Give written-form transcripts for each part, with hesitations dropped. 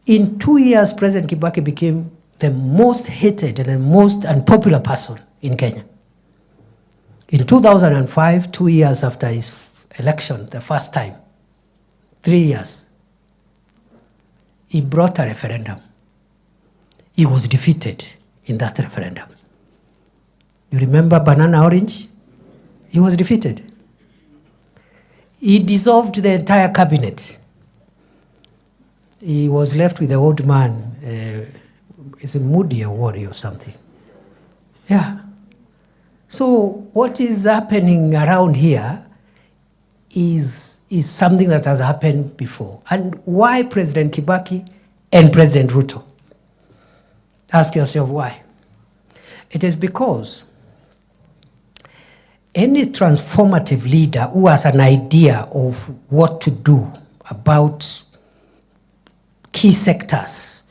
In 2 years, President Kibaki became the most hated and the most unpopular person in Kenya. In 2005, 2 years after his election, the first time, 3 years, he brought a referendum. He was defeated in that referendum. You remember Banana Orange? He was defeated. He dissolved the entire cabinet. He was left with the old man, is it Moody or Wari or something? Yeah. So what is happening around here is something that has happened before. And why President Kibaki and President Ruto? Ask yourself why. It is because any transformative leader who has an idea of what to do about key sectors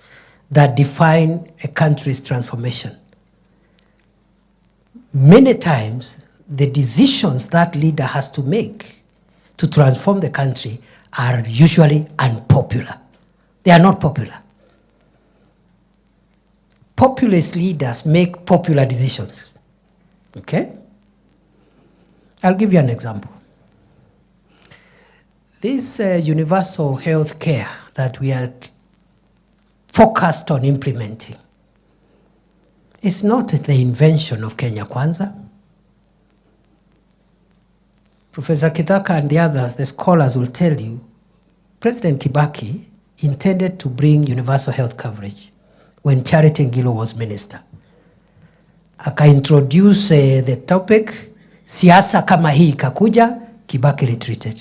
that define a country's transformation, many times the decisions that leader has to make to transform the country are usually unpopular. They are not popular. Populist leaders make popular decisions. Okay? I'll give you an example. This universal health care that we are focused on implementing is not the invention of Kenya Kwanza. Professor Tharaka and the others, the scholars will tell you, President Kibaki intended to bring universal health coverage when Charity Ngilo was minister. Aka-introduce the topic, siasa kama hii ikakuja, Kibaki retreated.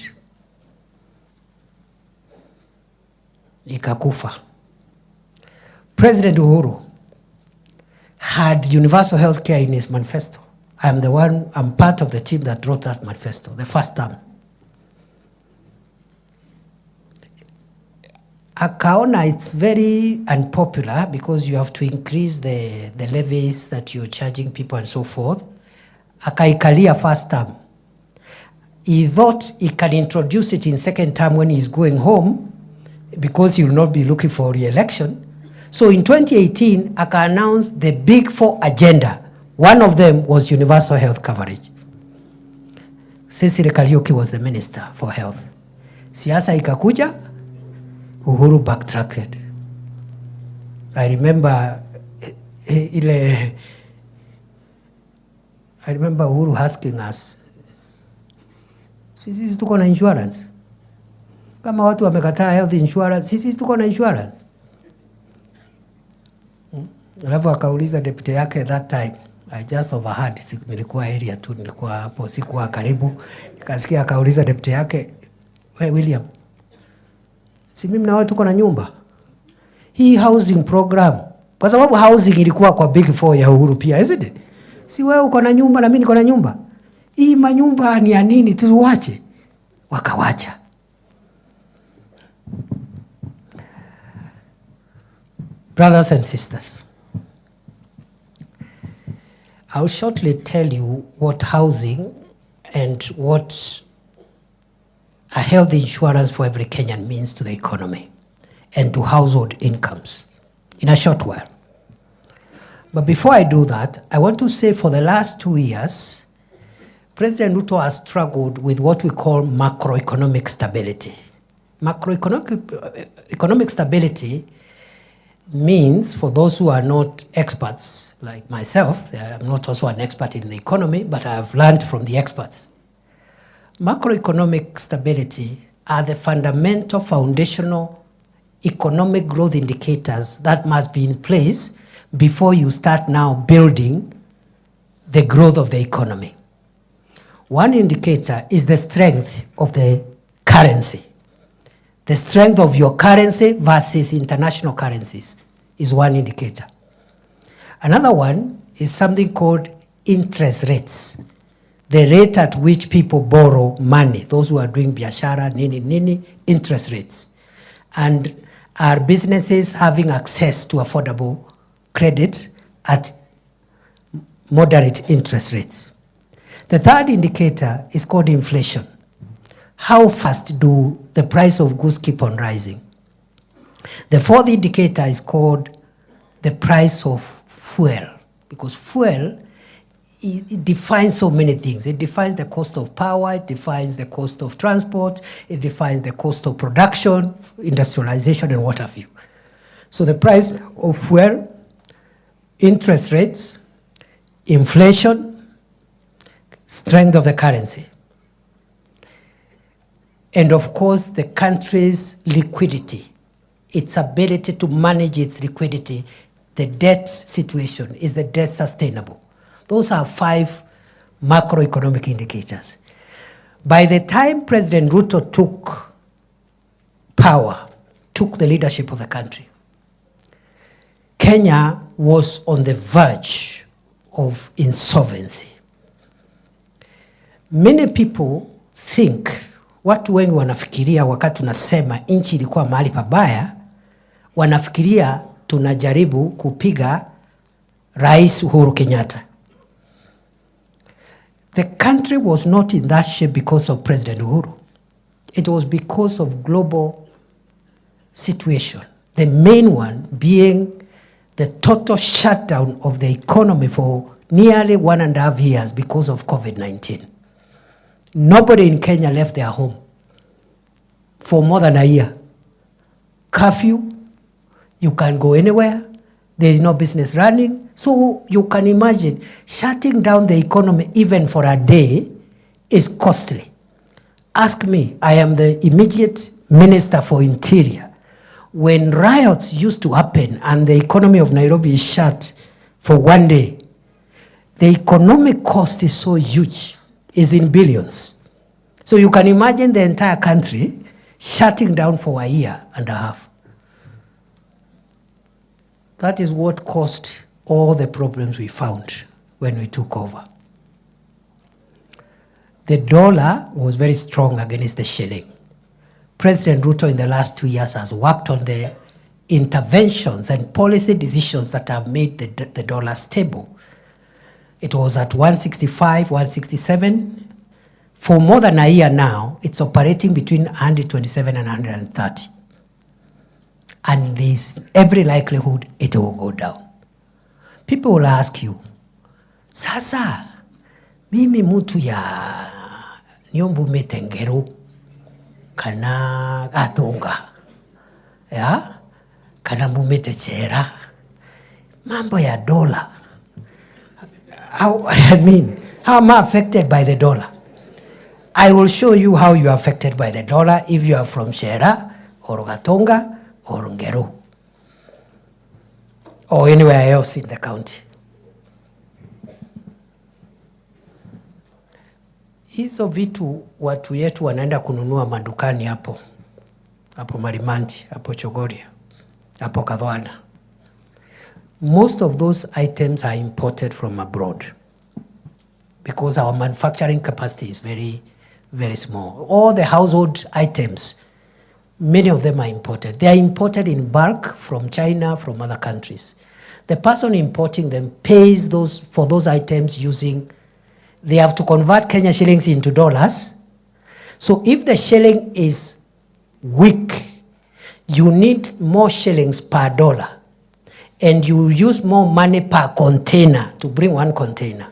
Ikakufa. President Uhuru had universal health care in his manifesto. I'm part of the team that wrote that manifesto, the first term. Akaona it's very unpopular because you have to increase the levies that you're charging people and so forth. Akaikalia first term. He thought he can introduce it in second term when he's going home because he will not be looking for re-election. So in 2018, Aka announced the big 4 agenda. One of them was universal health coverage. Cecily Kariuki was the minister for health. Siasa ikakuja, Uhuru backtracked. I remember Uhuru asking us, sisi tuko na insurance? Kama watu wamekataa health insurance, sisi tuko na insurance? Alafu akauliza deputy yake that time. I just overheard, nilikuwa area tu, nilikuwa hapo, sikuwa karibu. Nikasikia akauliza deputy yake, "Hey William, si mimi na wewe tuko na nyumba? Hii housing program, kwa sababu housing ilikuwa kwa big 4 ya Uhuru pia, isn't it? Si wewe uko na nyumba na mimi niko na nyumba. Hii manyumba ni ya nini, tuwache?" Wakawacha. Brothers and sisters, I'll shortly tell you what housing and what a health insurance for every Kenyan means to the economy and to household incomes in a short while. But before I do that, I want to say for the last 2 years, President Ruto has struggled with what we call macroeconomic stability. Macroeconomic stability means, for those who are not experts like myself, I'm not also an expert in the economy, but I have learned from the experts. Macroeconomic stability are the fundamental foundational economic growth indicators that must be in place before you start now building the growth of the economy. One indicator is the strength of the currency. The strength of your currency versus international currencies is one indicator. Another one is something called interest rates. The rate at which people borrow money, those who are doing biashara, nini, interest rates. And are businesses having access to affordable credit at moderate interest rates? The third indicator is called inflation. How fast do the price of goods keep on rising? The fourth indicator is called the price of fuel, because fuel, it defines so many things. It defines the cost of power, it defines the cost of transport, it defines the cost of production, industrialization, and what have you. So the price of fuel, interest rates, inflation, strength of the currency, and of course the country's liquidity, its ability to manage its liquidity, the debt situation. Is the debt sustainable? Those are 5 macroeconomic indicators. By the time President Ruto took power, took the leadership of the country, Kenya was on the verge of insolvency. Many people think, watu wengi wanafikiria wakati tunasema nchi ilikuwa mahali pabaya, wanafikiria tunajaribu kupiga Rais Uhuru Kenyatta. The country was not in that shape because of President Uhuru. It was because of global situation. The main one being the total shutdown of the economy for nearly 1.5 years because of COVID-19. Nobody in Kenya left their home for more than a year. Curfew, you can't go anywhere. There is no business running. So you can imagine shutting down the economy even for a day is costly. Ask me, I am the immediate Minister for Interior. When riots used to happen and the economy of Nairobi is shut for one day, the economic cost is so huge, is in billions. So you can imagine the entire country shutting down for 1.5 years. That is what caused all the problems we found when we took over. The dollar was very strong against the shilling. President Ruto in the last 2 years has worked on the interventions and policy decisions that have made the dollar stable. It was at 165, 167. For more than 1 year now, it's operating between 127 and 130. And there's every likelihood it will go down. People will ask you, sasa, mimi mutu ya nyombu metengero, kana atonga, ya, kana mumete chera, mambo ya dollar. How am I affected by the dollar? I will show you how you are affected by the dollar if you are from Shera or Gatonga or Ngeru or anywhere else in the county. Hizo vitu watu yetu wanaenda kununua madukani hapo Marimanti, hapo Chogoria, hapo Kadhwana. Most of those items are imported from abroad because our manufacturing capacity is very, very small. All the household items, many of them are imported. They are imported in bulk from China, from other countries. The person importing them pays for those items using, they have to convert Kenya shillings into dollars. So if the shilling is weak, you need more shillings per dollar. And you use more money per container to bring one container.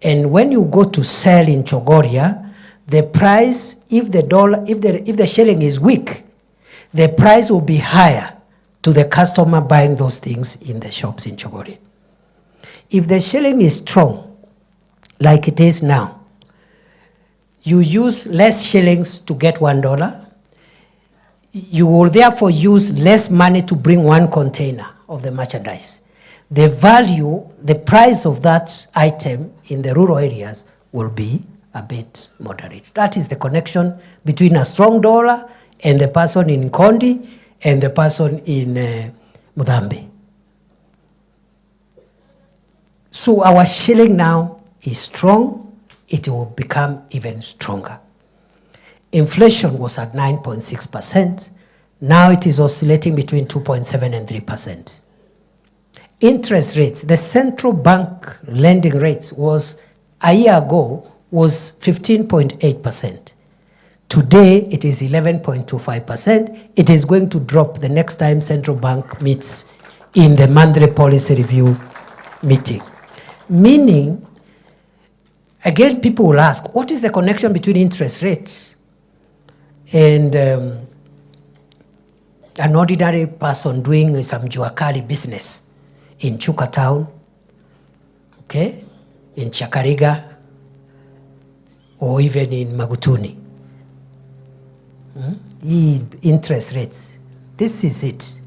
And when you go to sell in Chogoria, the price, if the shilling is weak, the price will be higher to the customer buying those things in the shops in Chogoria. If the shilling is strong, like it is now, you use less shillings to get $1. You will therefore use less money to bring one container of the merchandise. The value, the price of that item in the rural areas will be a bit moderate. That is the connection between a strong dollar and the person in Kondi and the person in Mutembei. So our shilling now is strong. It will become even stronger. Inflation was at 9.6%. Now it is oscillating between 2.7 and 3%. Interest rates, the central bank lending rates was, a year ago, was 15.8%. Today, it is 11.25%. It is going to drop the next time central bank meets in the monthly policy review meeting. Meaning, again, people will ask, what is the connection between interest rates and an ordinary person doing some juakali business in Chuka town, okay, in Chakariga, or even in Magutuni? Interest rates. This is it.